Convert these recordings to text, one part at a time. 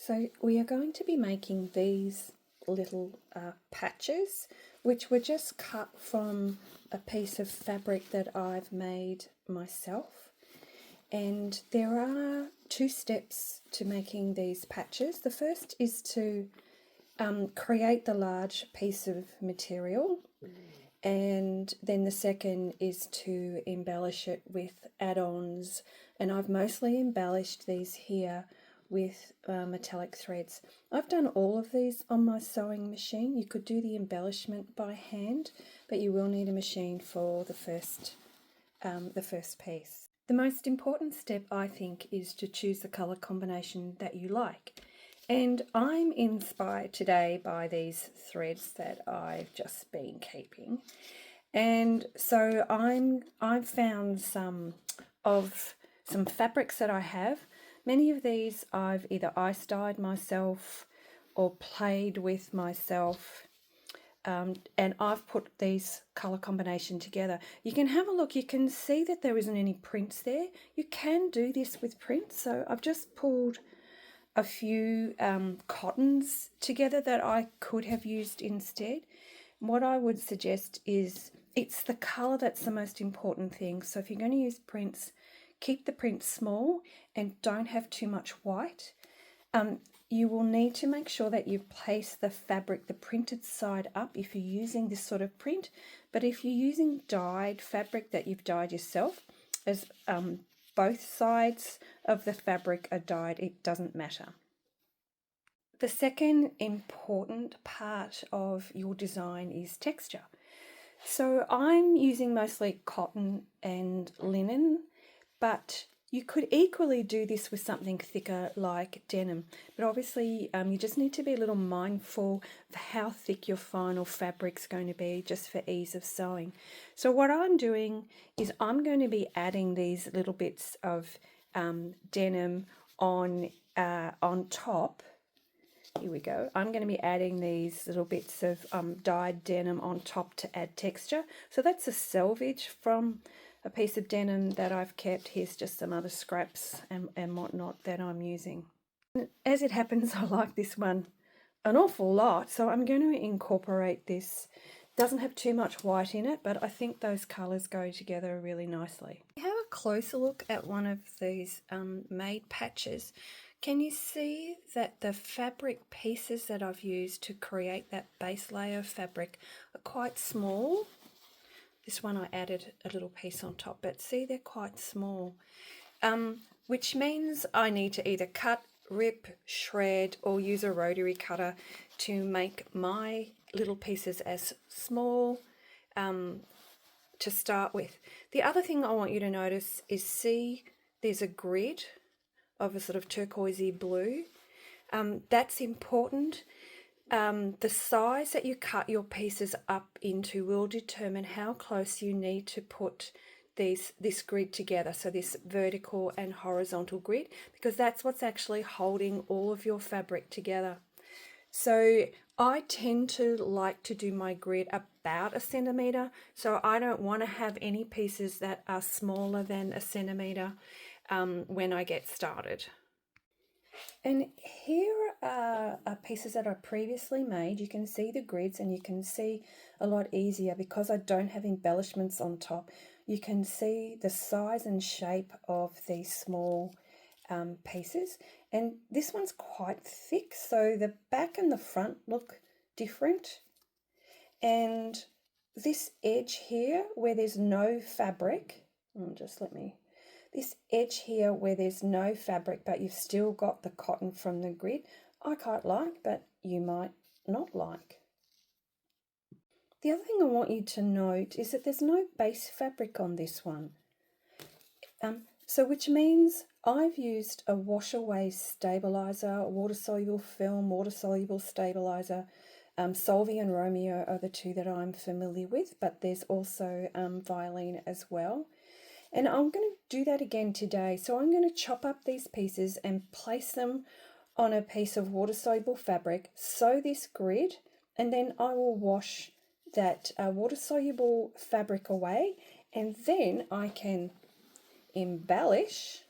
So we are going to be making these little patches, which were just cut from a piece of fabric that I've made myself. And there are two steps to making these patches. The first is to create the large piece of material, and then the second is to embellish it with add-ons, and I've mostly embellished these here with metallic threads. I've done all of these on my sewing machine. You could do the embellishment by hand, but you will need a machine for the first piece. The most important step, I think, is to choose the colour combination that you like. And I'm inspired today by these threads that I've just been keeping. And so I've found some fabrics that I have. Many of these I've either ice dyed myself or played with myself. And I've put these colour combination together. You can have a look, you can see that there isn't any prints there. You can do this with prints, so I've just pulled a few cottons together that I could have used instead. What I would suggest is it's the colour that's the most important thing. So if you're going to use prints, keep the print small and don't have too much white. You will need to make sure that you place the fabric, the printed side up if you're using this sort of print. But if you're using dyed fabric that you've dyed yourself, as both sides of the fabric are dyed, it doesn't matter. The second important part of your design is texture. So I'm using mostly cotton and linen, but you could equally do this with something thicker like denim, but obviously you just need to be a little mindful of how thick your final fabric's going to be, just for ease of sewing. So what I'm doing is I'm going to be adding these little bits of denim on top. Here we go. I'm going to be adding these little bits of dyed denim on top to add texture. So that's a selvage from a piece of denim that I've kept. Here's just some other scraps and whatnot that I'm using. As it happens, I like this one an awful lot, so I'm going to incorporate this. Doesn't have too much white in it, but I think those colours go together really nicely. Have a closer look at one of these made patches. Can you see that the fabric pieces that I've used to create that base layer of fabric are quite small? This one I added a little piece on top, but see, they're quite small, which means I need to either cut, rip, shred, or use a rotary cutter to make my little pieces as small to start with. The other thing I want you to notice is, see, there's a grid of a sort of turquoisey blue. That's important. The size that you cut your pieces up into will determine how close you need to put this grid together, so this vertical and horizontal grid, because that's what's actually holding all of your fabric together. So I tend to like to do my grid about 1 centimetre, so I don't want to have any pieces that are smaller than 1 centimetre when I get started. And here are pieces that I previously made. You can see the grids, and you can see a lot easier because I don't have embellishments on top. You can see the size and shape of these small pieces, and this one's quite thick, so the back and the front look different. And this edge here where there's no fabric, this edge here where there's no fabric but you've still got the cotton from the grid, I quite like, but you might not like. The other thing I want you to note is that there's no base fabric on this one. So which means I've used a wash away stabilizer, water-soluble film, water-soluble stabilizer. Solvay and Romeo are the two that I'm familiar with, but there's also Violin as well. And I'm going to do that again today. So I'm going to chop up these pieces and place them on a piece of water-soluble fabric, sew this grid, and then I will wash that water-soluble fabric away, and then I can embellish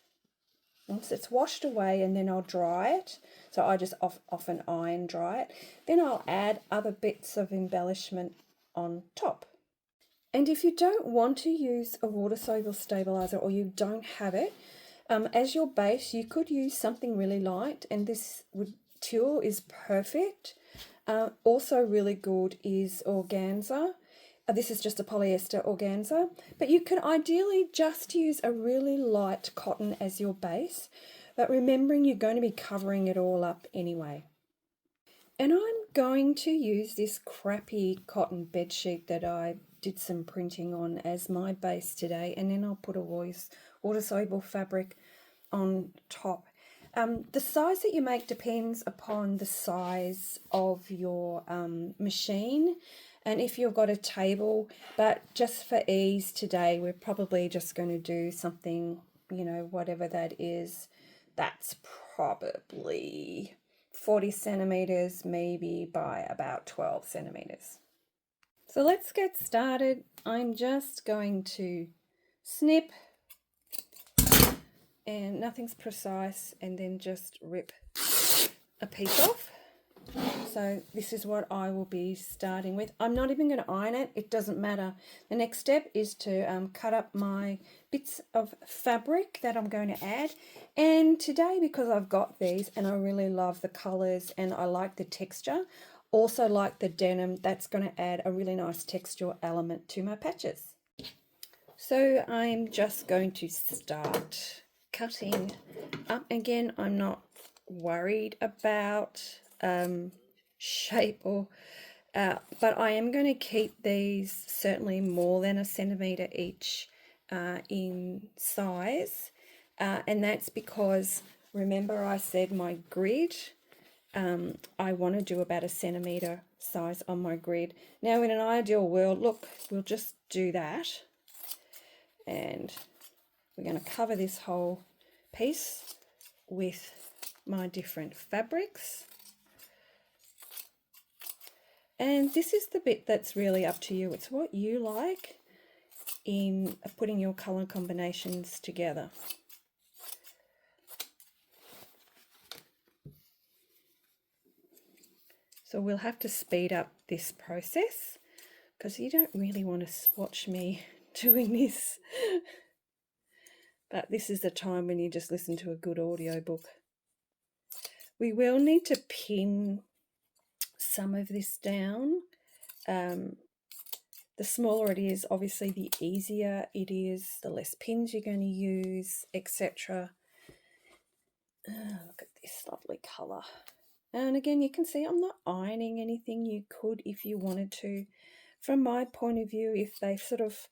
once it's washed away, and then I'll dry it. So I just often iron dry it. Then I'll add other bits of embellishment on top. And if you don't want to use a water-soluble stabilizer, or you don't have it, as your base, you could use something really light, and this tulle is perfect. Also really good is organza. This is just a polyester organza, but you can ideally just use a really light cotton as your base, but remembering you're going to be covering it all up anyway. And I'm going to use this crappy cotton bedsheet that I did some printing on as my base today, and then I'll put a water-soluble fabric on top. The size that you make depends upon the size of your machine, and if you've got a table, but just for ease today, we're probably just going to do something, you know, whatever that is. That's probably 40 centimeters, maybe by about 12 centimeters. So let's get started. I'm just going to snip, and nothing's precise, and then just rip a piece off. So this is what I will be starting with. I'm not even going to iron it. It doesn't matter. The next step is to cut up my bits of fabric that I'm going to add. And today, because I've got these and I really love the colors and I like the texture, also like the denim, that's going to add a really nice textural element to my patches. So I'm just going to start cutting up. Again, I'm not worried about shape or but I am going to keep these certainly more than a centimeter each in size, and that's because remember I said my grid, I want to do about a centimeter size on my grid. Now in an ideal world, look, we'll just do that, and we're going to cover this whole piece with my different fabrics. And this is the bit that's really up to you. It's what you like in putting your colour combinations together. So we'll have to speed up this process because you don't really want to watch me doing this. But this is the time when you just listen to a good audiobook. We will need to pin some of this down. The smaller it is, obviously the easier it is, the less pins you're going to use, etc. Look at this lovely colour. And again, you can see I'm not ironing anything. You could if you wanted to. From my point of view, if they sort of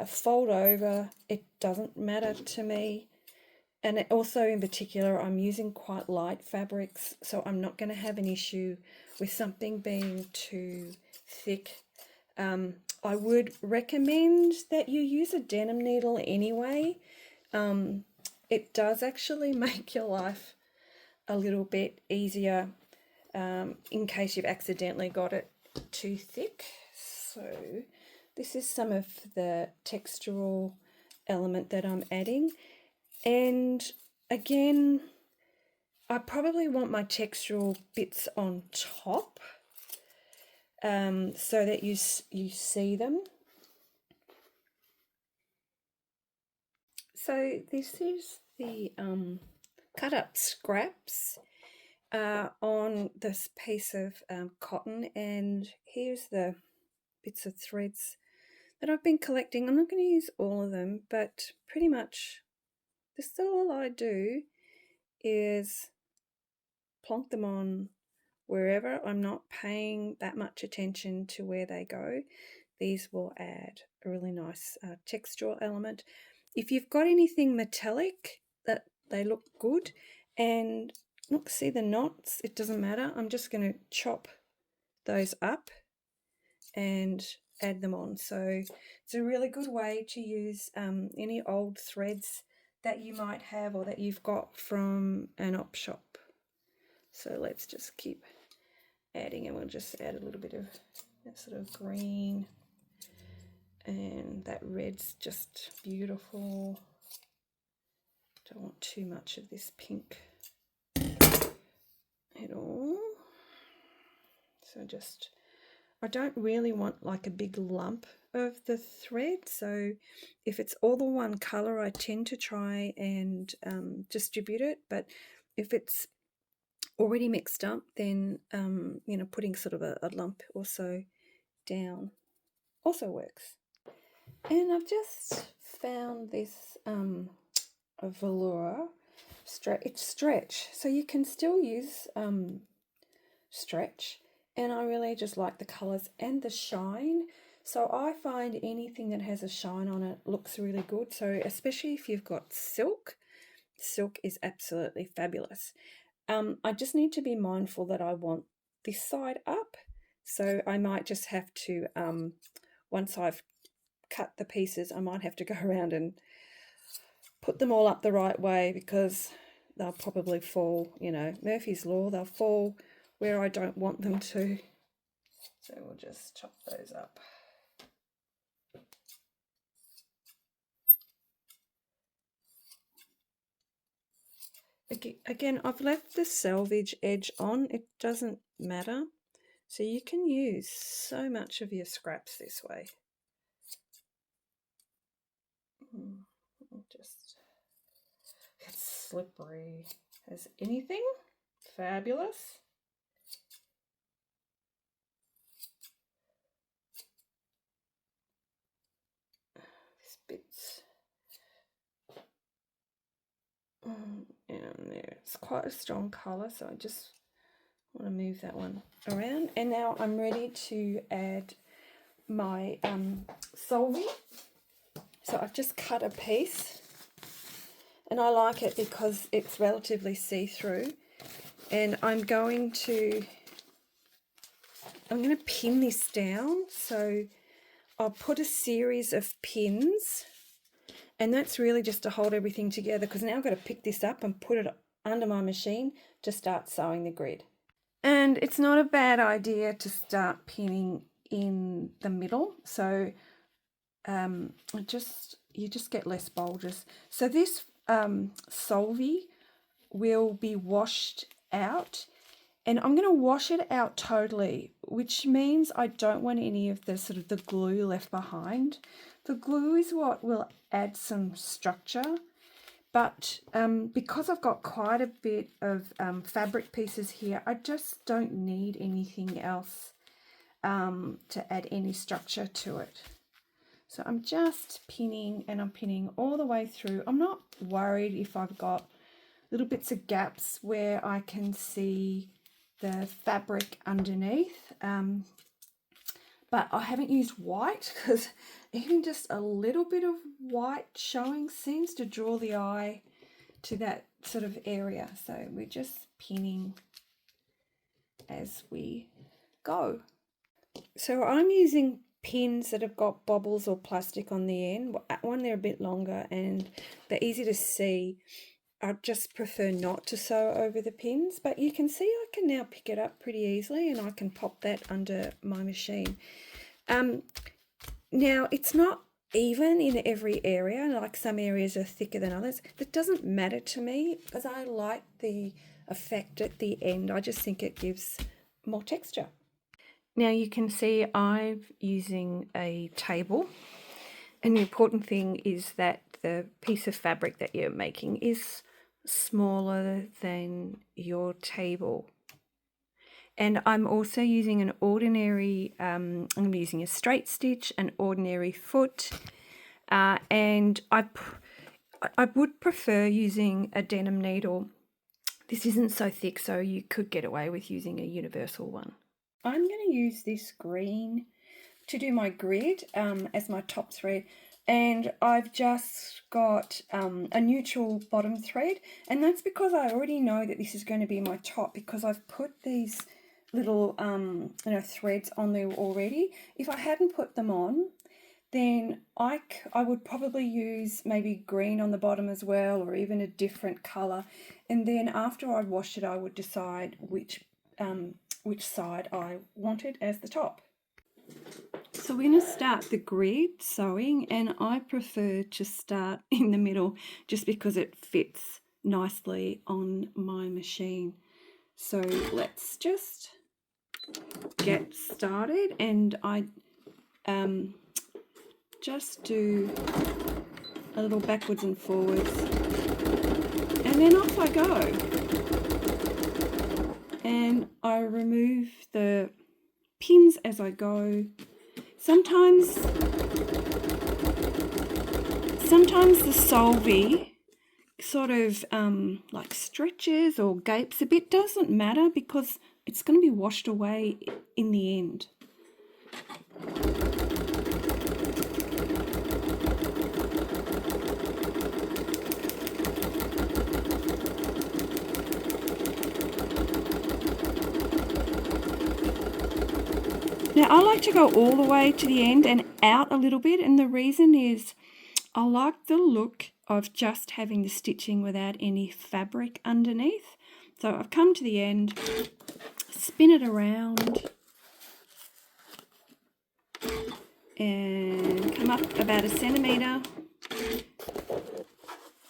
fold over, it doesn't matter to me. And also in particular, I'm using quite light fabrics, so I'm not going to have an issue with something being too thick. I would recommend that you use a denim needle anyway. It does actually make your life a little bit easier in case you've accidentally got it too thick. So this is some of the textural element that I'm adding. And again, I probably want my textural bits on top so that you see them. So this is the cut up scraps on this piece of cotton, and here's the bits of threads that I've been collecting. I'm not going to use all of them, but pretty much this is all I do is plonk them on wherever. I'm not paying that much attention to where they go. These will add a really nice textural element. If you've got anything metallic, that they look good. And look, see the knots? It doesn't matter. I'm just going to chop those up and add them on. So it's a really good way to use any old threads that you might have or that you've got from an op shop. So let's just keep adding, and we'll just add a little bit of that sort of green, and that red's just beautiful. Don't want too much of this pink at all. So just, I don't really want like a big lump of the thread, so if it's all the one color I tend to try and distribute it, but if it's already mixed up, then you know, putting sort of a lump or so down also works. And I've just found this a velour it's stretch, so you can still use stretch, and I really just like the colours and the shine. So I find anything that has a shine on it looks really good, so especially if you've got silk is absolutely fabulous. I just need to be mindful that I want this side up, so I might just have to once I've cut the pieces, I might have to go around and put them all up the right way, because they'll probably fall, you know, Murphy's Law, they'll fall where I don't want them to. So we'll just chop those up. Again, I've left the selvage edge on, it doesn't matter. So you can use so much of your scraps this way. Just, it's slippery as anything. Fabulous. This bit's and there. It's quite a strong colour, so I just want to move that one around. And now I'm ready to add my solvy. So I've just cut a piece, and I like it because it's relatively see-through, and I'm going to pin this down. So I'll put a series of pins, and that's really just to hold everything together, because now I've got to pick this up and put it under my machine to start sewing the grid. And it's not a bad idea to start pinning in the middle, so you just get less bulges. So this solvy will be washed out, and I'm going to wash it out totally, which means I don't want any of the sort of the glue left behind. The glue is what will add some structure, but because I've got quite a bit of fabric pieces here, I just don't need anything else to add any structure to it. So I'm just pinning, and I'm pinning all the way through. I'm not worried if I've got little bits of gaps where I can see the fabric underneath. But I haven't used white, because even just a little bit of white showing seems to draw the eye to that sort of area. So we're just pinning as we go. So I'm using pins that have got bobbles or plastic on the end. One, they're a bit longer and they're easy to see. I just prefer not to sew over the pins, but you can see I can now pick it up pretty easily, and I can pop that under my machine. Now it's not even in every area, like some areas are thicker than others. That doesn't matter to me, because I like the effect at the end. I just think it gives more texture. Now you can see I'm using a table, and the important thing is that the piece of fabric that you're making is smaller than your table. And I'm also using an ordinary, I'm using a straight stitch, an ordinary foot, and I would prefer using a denim needle. This isn't so thick, so you could get away with using a universal one. I'm going to use this green to do my grid as my top thread, and I've just got a neutral bottom thread, and that's because I already know that this is going to be my top, because I've put these little threads on there already. If I hadn't put them on, then I would probably use maybe green on the bottom as well, or even a different colour, and then after I'd washed it I would decide which side I wanted as the top. So we're going to start the grid sewing, and I prefer to start in the middle just because it fits nicely on my machine. So let's just get started, and I just do a little backwards and forwards, and then off I go. And I remove the pins as I go. Sometimes the solvy sort of like stretches or gapes a bit. Doesn't matter because it's going to be washed away in the end. Now I like to go all the way to the end and out a little bit, and the reason is I like the look of just having the stitching without any fabric underneath. So I've come to the end, spin it around and come up about 1 centimetre.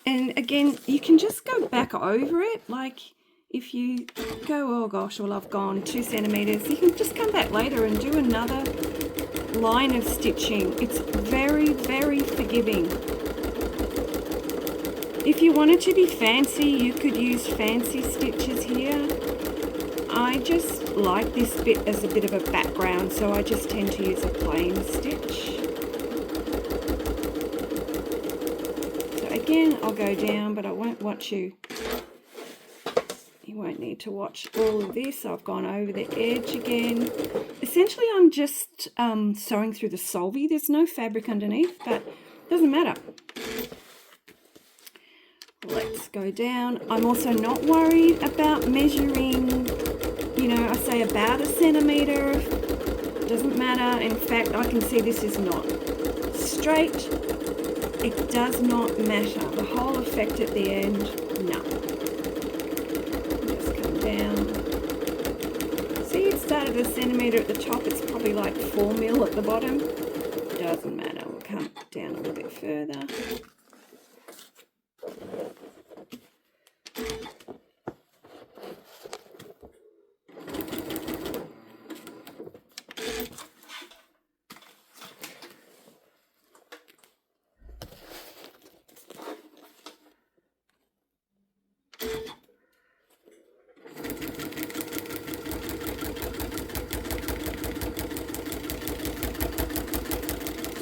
And again, you can just go back over it, like if you go, oh gosh, well I've gone 2 centimetres, you can just come back later and do another line of stitching. It's very, very forgiving. If you wanted to be fancy, you could use fancy stitches here. I just like this bit as a bit of a background, so I just tend to use a plain stitch. So again, I'll go down, but I won't watch you. You won't need to watch all of this. I've gone over the edge again. Essentially, I'm just sewing through the solvy. There's no fabric underneath, but it doesn't matter. Let's go down. I'm also not worried about measuring, you know, I say about 1 centimetre. Doesn't matter. In fact, I can see this is not straight. It does not matter. The whole effect at the end, no. Down. See, it started 1 centimetre at the top. It's probably like 4 mil at the bottom. Doesn't matter. We'll come down a little bit further.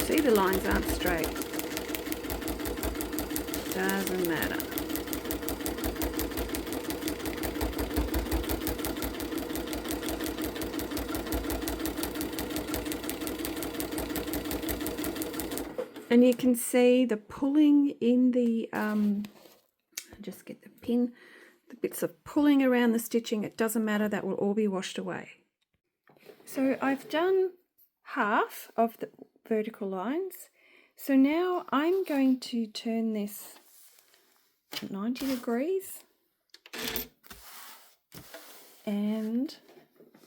See, the lines aren't straight. Doesn't matter. And you can see the pulling in the, just get the pin, the bits of pulling around the stitching. It doesn't matter, that will all be washed away. So I've done half of the vertical lines. So now I'm going to turn this 90 degrees, and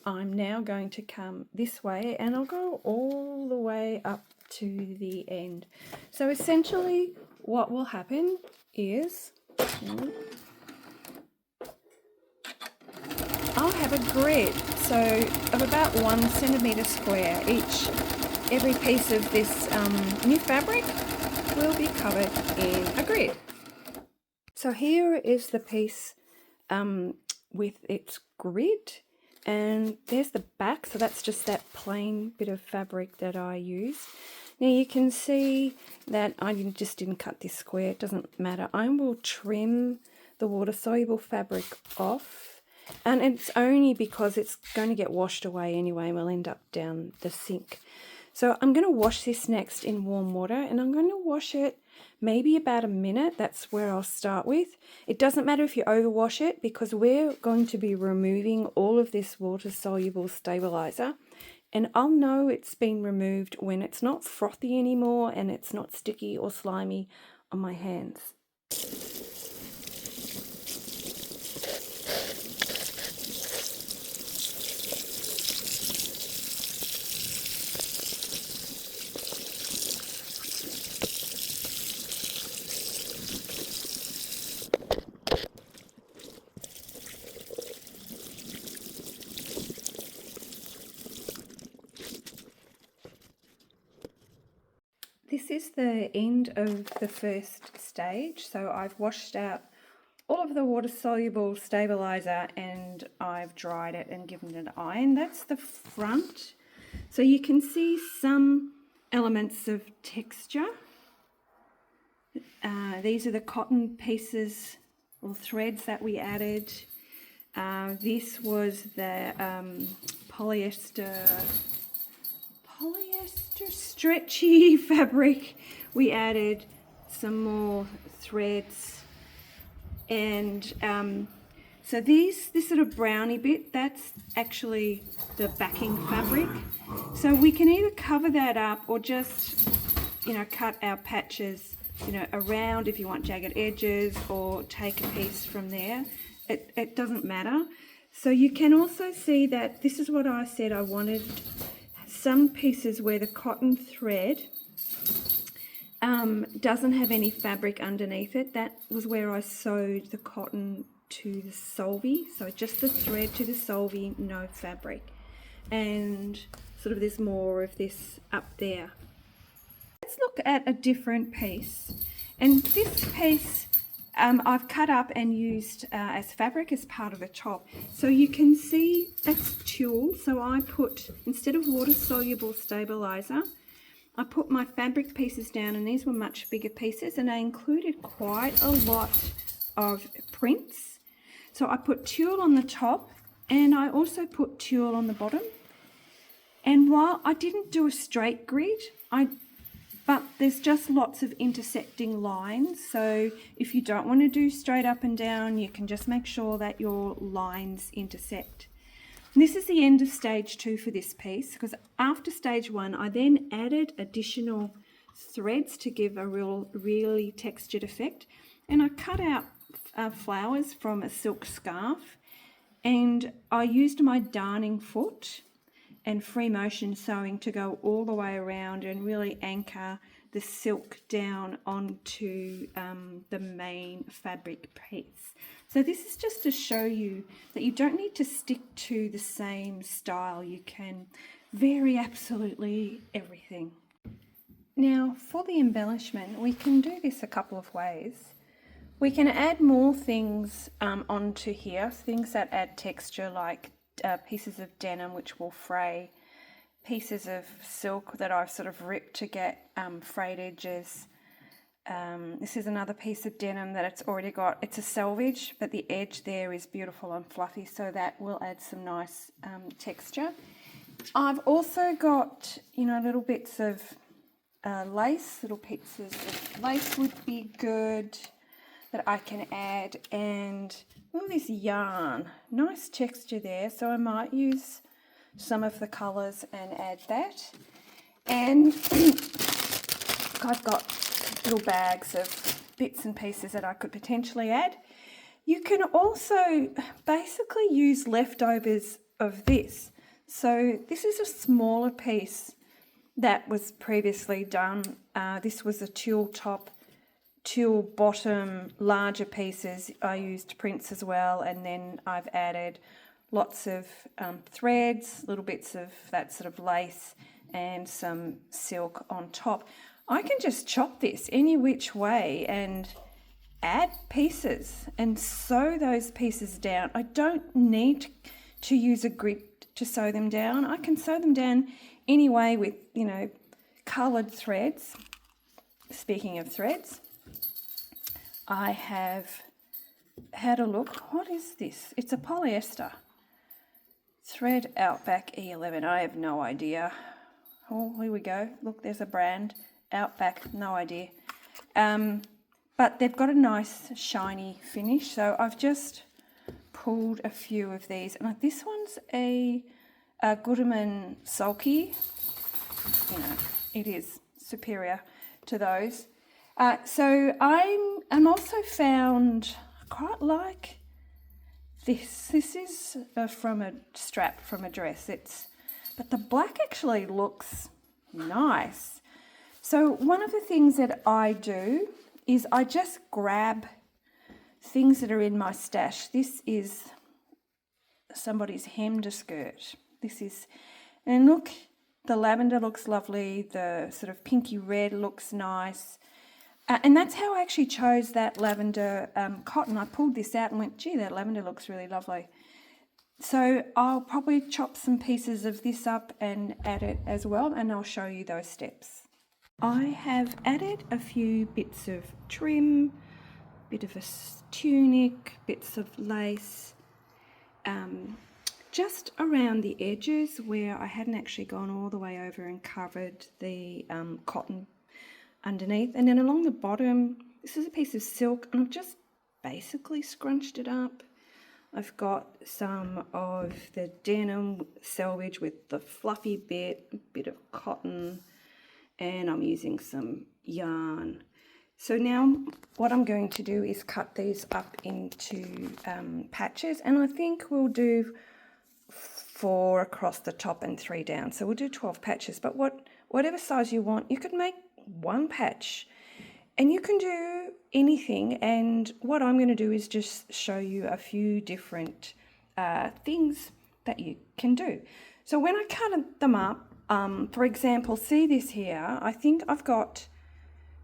I'm now going to come this way, and I'll go all the way up to the end. So essentially what will happen is I'll have a grid, so of about 1 centimetre square each. Every piece of this new fabric will be covered in a grid. So here is the piece with its grid, and there's the back, so that's just that plain bit of fabric that I use. Now you can see that I just didn't cut this square. It doesn't matter. I will trim the water-soluble fabric off, and it's only because it's going to get washed away anyway and will end up down the sink. So I'm going to wash this next in warm water, and I'm going to wash it maybe about a minute. That's where I'll start with. It doesn't matter if you overwash it because we're going to be removing all of this water-soluble stabilizer, and I'll know it's been removed when it's not frothy anymore and it's not sticky or slimy on my hands. this is the end of the first stage. So I've washed out all of the water-soluble stabilizer and I've dried it and given it an iron. That's the front. So you can see some elements of texture. These are the cotton pieces or threads that we added. This was the polyester stretchy fabric. We added some more threads, and so this sort of browny bit, that's actually the backing fabric. So we can either cover that up or just, you know, cut our patches, you know, around if you want jagged edges, or take a piece from there. It doesn't matter. So you can also see that this is what I said I wanted. Some pieces where the cotton thread doesn't have any fabric underneath it. That was where I sewed the cotton to the solvay. So just the thread to the solvay, no fabric. And sort of there's more of this up there. Let's look at a different piece. And this piece I've cut up and used as fabric as part of the top. So you can see that's tulle. So I put, instead of water-soluble stabilizer, I put my fabric pieces down, and these were much bigger pieces, and I included quite a lot of prints. So I put tulle on the top, and I also put tulle on the bottom. And while I didn't do a straight grid, but there's just lots of intersecting lines. So if you don't want to do straight up and down, you can just make sure that your lines intersect. And this is the end of stage 2 for this piece, because after stage 1, I then added additional threads to give a really textured effect. And I cut out flowers from a silk scarf, and I used my darning foot and free motion sewing to go all the way around and really anchor the silk down onto the main fabric piece. So this is just to show you that you don't need to stick to the same style. You can vary absolutely everything. Now for the embellishment, we can do this a couple of ways. We can add more things onto here, things that add texture, like pieces of denim which will fray, pieces of silk that I've sort of ripped to get frayed edges. This is another piece of denim that it's already got, it's a selvage, but the edge there is beautiful and fluffy, so that will add some nice texture. I've also got, you know, little bits of lace, little pieces of lace would be good that I can add, and all this yarn, nice texture there, so I might use some of the colours and add that. And I've got little bags of bits and pieces that I could potentially add. You can also basically use leftovers of this. So this is a smaller piece that was previously done. This was a tulle top, tulle bottom, larger pieces. I used prints as well, and then I've added lots of threads, little bits of that sort of lace, and some silk on top. I can just chop this any which way and add pieces and sew those pieces down. I don't need to use a grip to sew them down. I can sew them down anyway with, you know, coloured threads. Speaking of threads, I have had a look. What is this? It's a polyester thread, Outback E11. I have no idea. Oh, here we go. Look, there's a brand, Outback, no idea. But they've got a nice shiny finish. So I've just pulled a few of these. And this one's a Gooderman sulky. You know, it is superior to those. So I'm also found quite like this. This is from a strap from a dress. But the black actually looks nice. So one of the things that I do is I just grab things that are in my stash. This is somebody's hemmed skirt. This is, and look, The lavender looks lovely. The sort of pinky red looks nice. And that's how I actually chose that lavender cotton. I pulled this out and went, gee, that lavender looks really lovely. So I'll probably chop some pieces of this up and add it as well, and I'll show you those steps. I have added a few bits of trim, bit of a tunic, bits of lace, just around the edges where I hadn't actually gone all the way over and covered the cotton underneath. And then along the bottom, this is a piece of silk, and I've just basically scrunched it up. I've got some of the denim selvage with the fluffy bit, a bit of cotton, and I'm using some yarn. So now what I'm going to do is cut these up into patches, and I think we'll do 4 across the top and 3 down. So we'll do 12 patches, but whatever size you want, you could make 1 patch. And you can do anything, and what I'm going to do is just show you a few different things that you can do. So when I cut them up, for example, see this here, I think I've got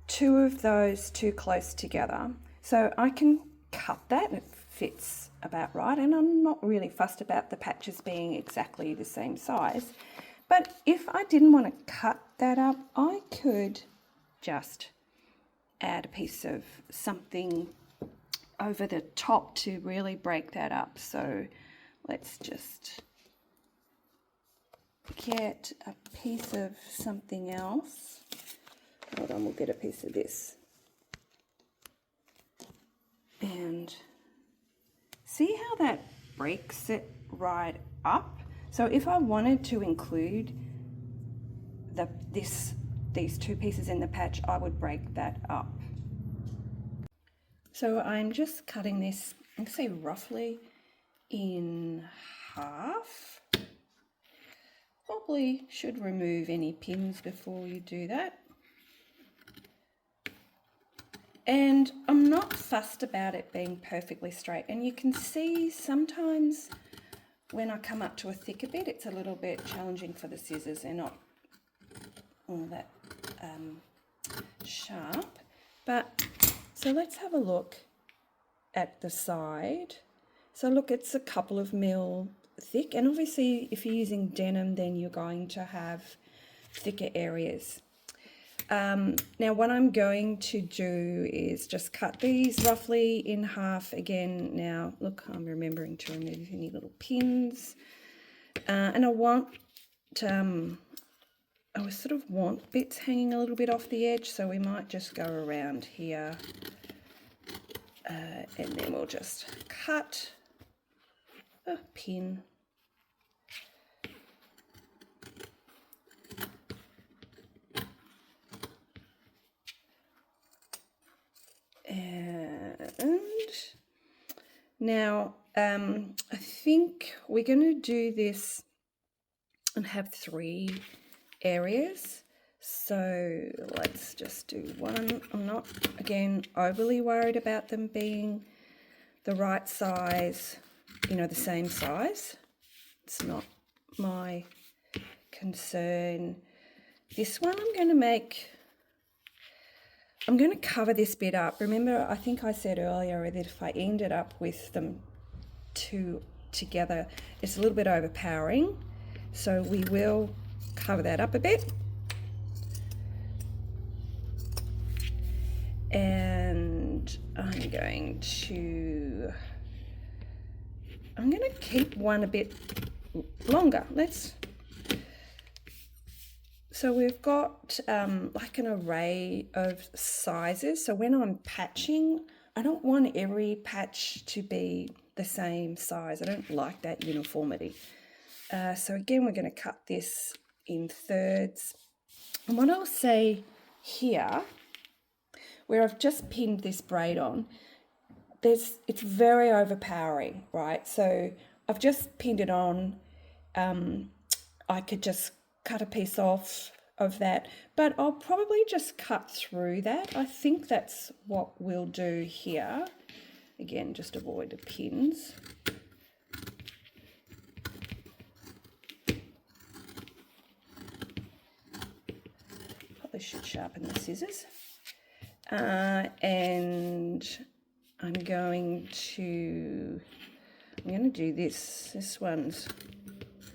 2 of those too close together. So I can cut that, it fits about right, and I'm not really fussed about the patches being exactly the same size. But if I didn't want to cut that up, I could just add a piece of something over the top to really break that up. So let's just get a piece of something else. Hold on, we'll get a piece of this. And see how that breaks it right up? So if I wanted to include these 2 pieces in the patch, I would break that up. So I'm just cutting this, I can say roughly in half. Probably should remove any pins before you do that. And I'm not fussed about it being perfectly straight. And you can see sometimes when I come up to a thicker bit, it's a little bit challenging for the scissors. They're not all that sharp. But so let's have a look at the side. So look, it's a couple of mil thick, and obviously if you're using denim, then you're going to have thicker areas. Now what I'm going to do is just cut these roughly in half again. Now look, I'm remembering to remove any little pins, and I sort of want bits hanging a little bit off the edge, so we might just go around here, and then we'll just cut a pin. And now I think we're going to do this and have 3 areas. So let's just do 1. I'm not, again, overly worried about them being the right size, you know, the same size. It's not my concern. This one I'm going to cover this bit up. Remember, I think I said earlier that if I ended up with them 2 together, it's a little bit overpowering. So we will cover that up a bit. And I'm going to keep one a bit longer. So we've got like an array of sizes. So when I'm patching, I don't want every patch to be the same size. I don't like that uniformity. So again, we're going to cut this in thirds. And what I'll say here, where I've just pinned this braid on, it's very overpowering, right? So I've just pinned it on. I could just cut a piece off of that, but I'll probably just cut through that. I think that's what we'll do here. Again, just avoid the pins. sharpen the scissors. And I'm going to do this. This one's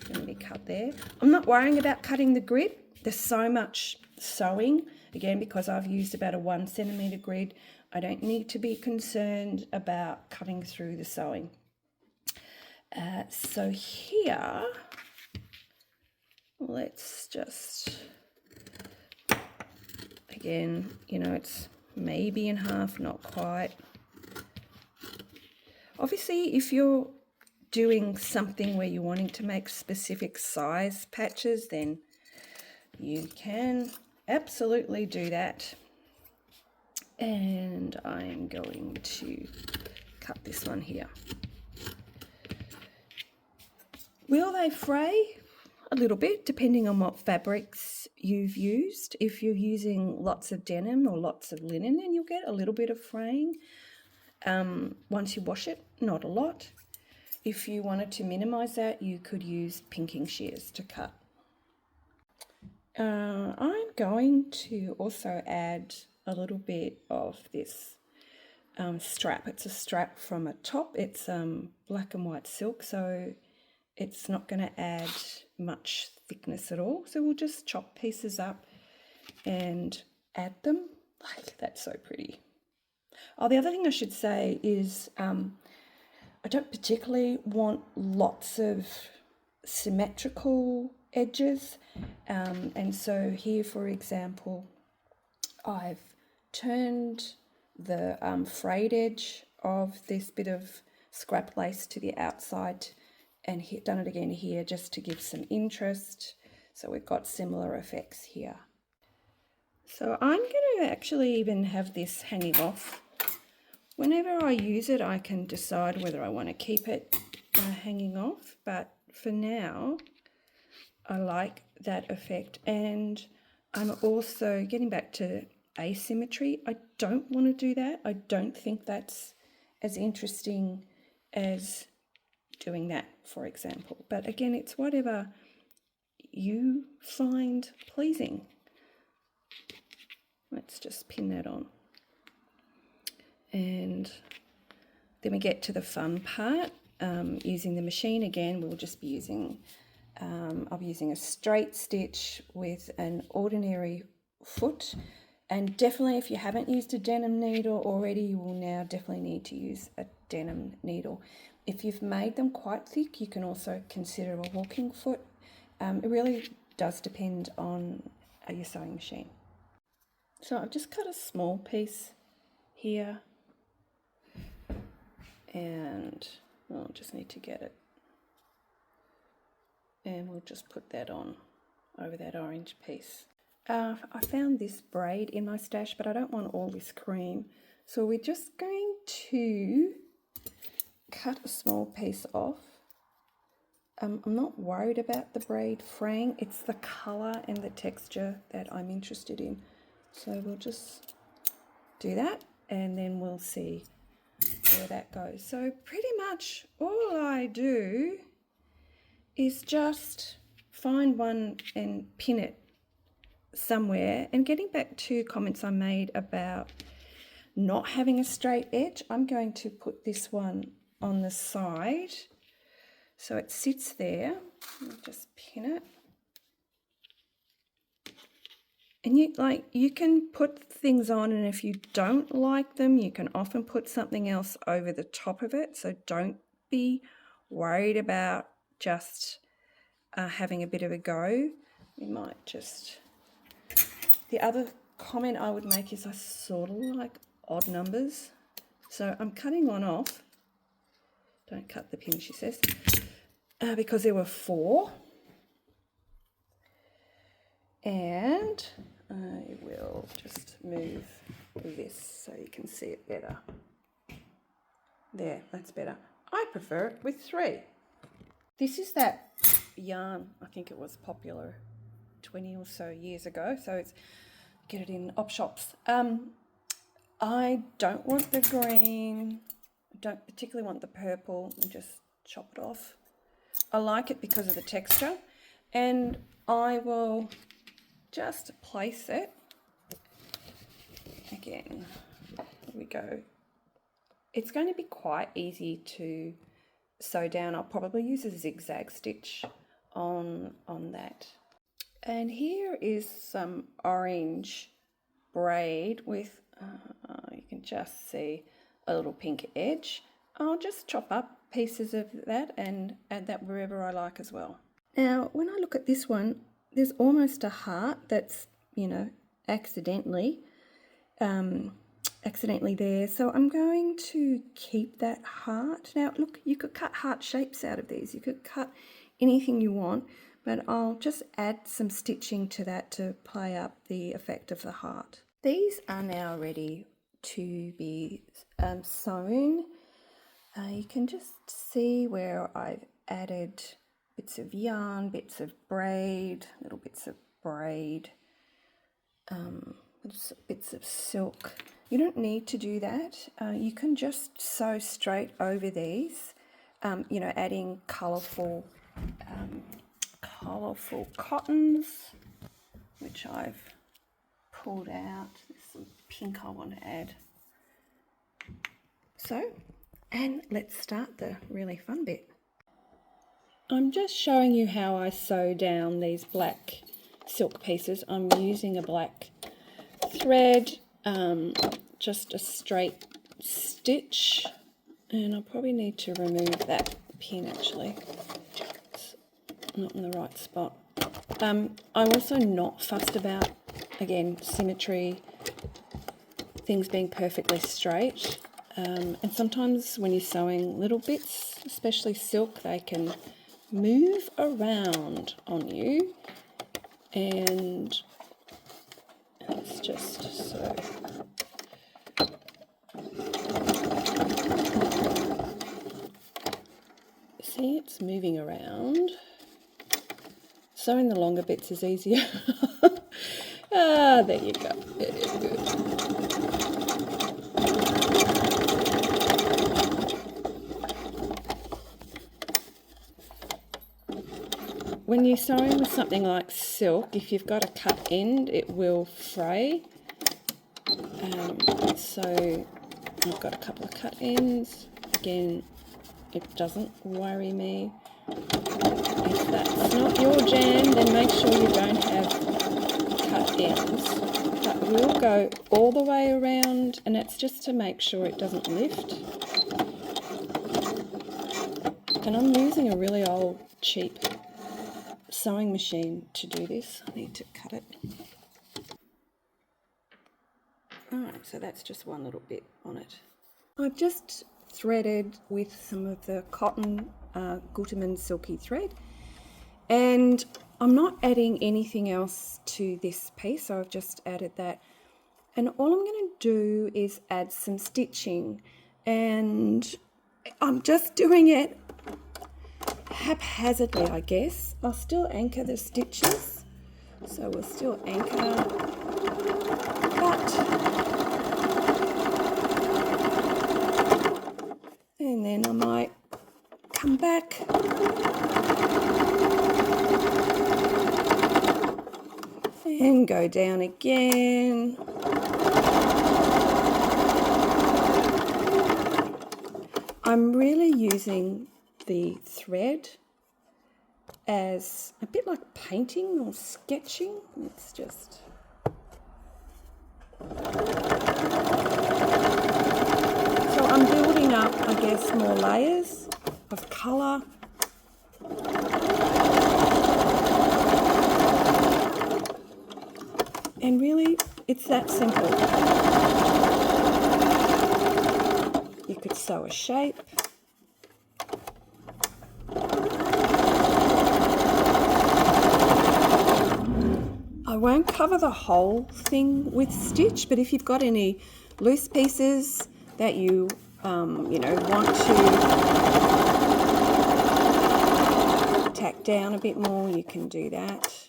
going to be cut there. I'm not worrying about cutting the grid. There's so much sewing, again, because I've used about a 1 centimetre grid. I don't need to be concerned about cutting through the sewing. So here, let's just, again, you know, it's maybe in half, not quite. Obviously, if you're doing something where you're wanting to make specific size patches, then you can absolutely do that. And I'm going to cut this one here. Will they fray? A little bit, depending on what fabrics you've used. If you're using lots of denim or lots of linen, then you'll get a little bit of fraying. Once you wash it, not a lot. If you wanted to minimize that, you could use pinking shears to cut. I'm going to also add a little bit of this strap. It's a strap from a top. It's black and white silk, so it's not going to add much thickness at all. So we'll just chop pieces up and add them. Like, that's so pretty. Oh, the other thing I should say is I don't particularly want lots of symmetrical edges. And so here, for example, I've turned the frayed edge of this bit of scrap lace to the outside and done it again here just to give some interest. So we've got similar effects here. So I'm going to actually even have this hanging off. Whenever I use it, I can decide whether I want to keep it hanging off, but for now, I like that effect. And I'm also getting back to asymmetry. I don't want to do that. I don't think that's as interesting as doing that, for example. But again, it's whatever you find pleasing. Let's just pin that on. And then we get to the fun part. Using the machine again, we'll just be using, I'll be using a straight stitch with an ordinary foot. And definitely, if you haven't used a denim needle already, you will now definitely need to use a denim needle. If you've made them quite thick, you can also consider a walking foot. It really does depend on your sewing machine. So I've just cut a small piece here, and I'll just need to get it. And we'll just put that on over that orange piece. I found this braid in my stash, but I don't want all this cream. So we're just going to cut a small piece off. I'm not worried about the braid fraying. It's the colour and the texture that I'm interested in. So we'll just do that, and then we'll see where that goes. So pretty much all I do is just find one and pin it somewhere. And getting back to comments I made about not having a straight edge, I'm going to put this one on the side so it sits there. I'll just pin it. And you can put things on, and if you don't like them, you can often put something else over the top of it. So don't be worried about just having a bit of a go. We might just... The other comment I would make is I sort of like odd numbers. So I'm cutting one off. Don't cut the pin, she says, because there were 4. And I will just move this so you can see it better. There, that's better. I prefer it with 3. This is that yarn, I think it was popular 20 or so years ago, so it's get it in op shops. I don't want the green, I don't particularly want the purple, and just chop it off. I like it because of the texture, and I will just place it again, here we go. It's going to be quite easy to sew down. I'll probably use a zigzag stitch on that. And here is some orange braid with, you can just see a little pink edge. I'll just chop up pieces of that and add that wherever I like as well. Now, when I look at this one, there's almost a heart that's, you know, accidentally there. So I'm going to keep that heart. Now, look, you could cut heart shapes out of these. You could cut anything you want, but I'll just add some stitching to that to play up the effect of the heart. These are now ready to be sewn. You can just see where I've added bits of yarn, bits of braid, little bits of braid, bits of silk. You don't need to do that. You can just sew straight over these, you know, adding colourful cottons, which I've pulled out. There's some pink I want to add. So, and let's start the really fun bit. I'm just showing you how I sew down these black silk pieces. I'm using a black thread, just a straight stitch, and I probably need to remove that pin actually. It's not in the right spot. I'm also not fussed about, again, symmetry, things being perfectly straight. And sometimes when you're sewing little bits, especially silk, they can move around on you, and it's just so. See, it's moving around. Sewing the longer bits is easier. There you go. Very good. When you're sewing with something like silk, if you've got a cut end, it will fray. So I've got a couple of cut ends. Again, it doesn't worry me. If that's not your jam, then make sure you don't have cut ends. But we'll go all the way around, and that's just to make sure it doesn't lift. And I'm using a really old, cheap sewing machine to do this. I need to cut it. Alright, so that's just one little bit on it. I've just threaded with some of the cotton Gutermann silky thread, and I'm not adding anything else to this piece, so I've just added that. And all I'm going to do is add some stitching, and I'm just doing it haphazardly, I guess. I'll still anchor the stitches, so we'll still anchor, and then I might come back and go down again. I'm really using the thread as a bit like painting or sketching. It's just so I'm building up, I guess, more layers of colour. And really, it's that simple. You could sew a shape. I won't cover the whole thing with stitch, but if you've got any loose pieces that you want to tack down a bit more, you can do that.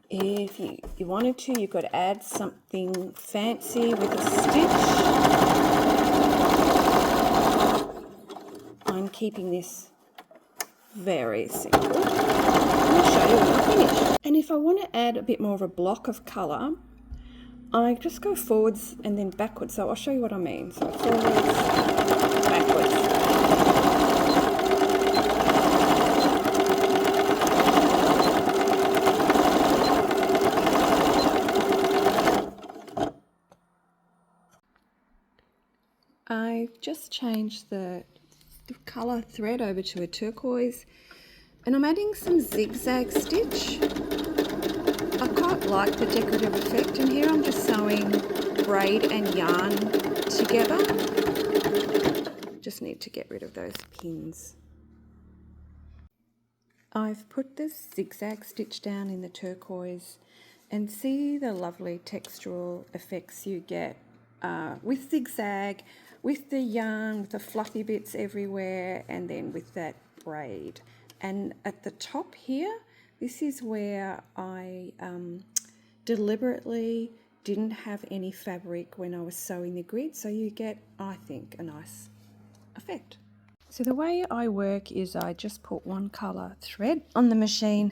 If you wanted to, you could add something fancy with a stitch. I'm keeping this very simple. I'll show you when I finish. And if I want to add a bit more of a block of colour, I just go forwards and then backwards. So I'll show you what I mean. So forwards, backwards. I've just changed the colour thread over to a turquoise, and I'm adding some zigzag stitch. I quite like the decorative effect, and here I'm just sewing braid and yarn together. Just need to get rid of those pins. I've put the zigzag stitch down in the turquoise, and see the lovely textural effects you get with zigzag, with the yarn, with the fluffy bits everywhere, and then with that braid. And at the top here, this is where I deliberately didn't have any fabric when I was sewing the grid, so you get, I think, a nice effect. So the way I work is I just put one colour thread on the machine,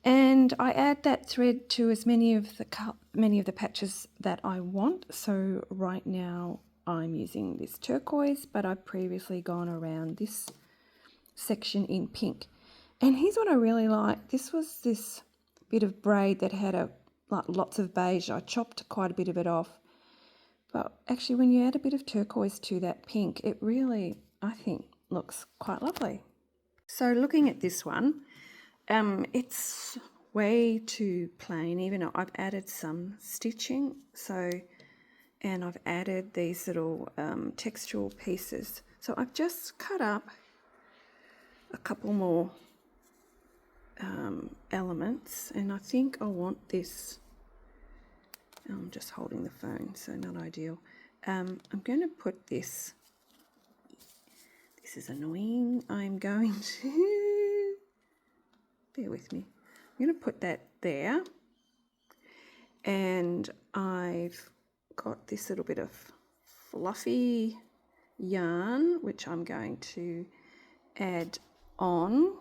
and I add that thread to as many of the patches that I want. So right now I'm using this turquoise, but I've previously gone around this section in pink. And here's what I really like. This was this bit of braid that had lots of beige. I chopped quite a bit of it off. But actually when you add a bit of turquoise to that pink, it really, I think, looks quite lovely. So looking at this one, it's way too plain, even though I've added some stitching. And I've added these little textural pieces. So I've just cut up a couple more elements, and I think I want this. I'm just holding the phone, so not ideal. I'm going to put this. This is annoying. I'm going to, bear with me. I'm going to put that there, and I've got this little bit of fluffy yarn which I'm going to add on,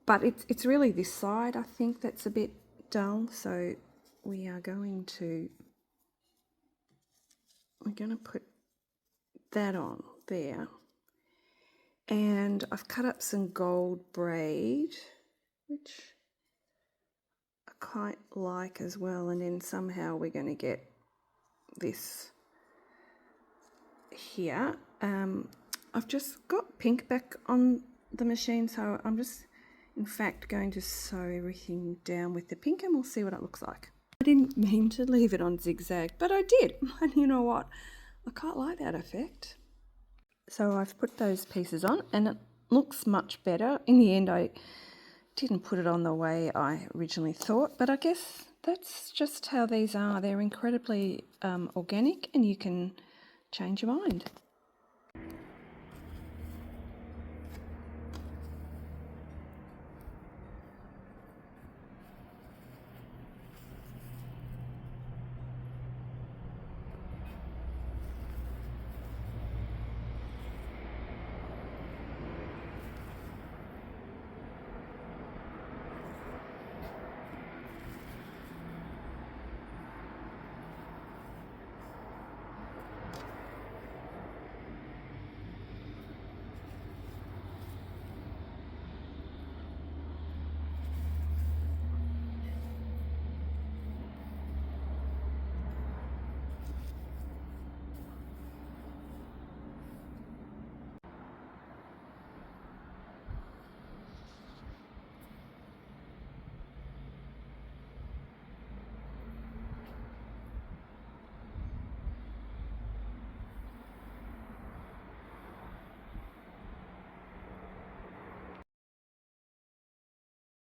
but it's really this side I think that's a bit dull, so we're going to put that on there. And I've cut up some gold braid, which I quite like as well, and then somehow we're going to get this here. I've just got pink back on the machine, so I'm just in fact going to sew everything down with the pink, and we'll see what it looks like. I didn't mean to leave it on zigzag, but I did, and you know what, I quite like that effect. So I've put those pieces on and it looks much better. In the end I didn't put it on the way I originally thought, but I guess that's just how these are. They're incredibly organic, and you can change your mind.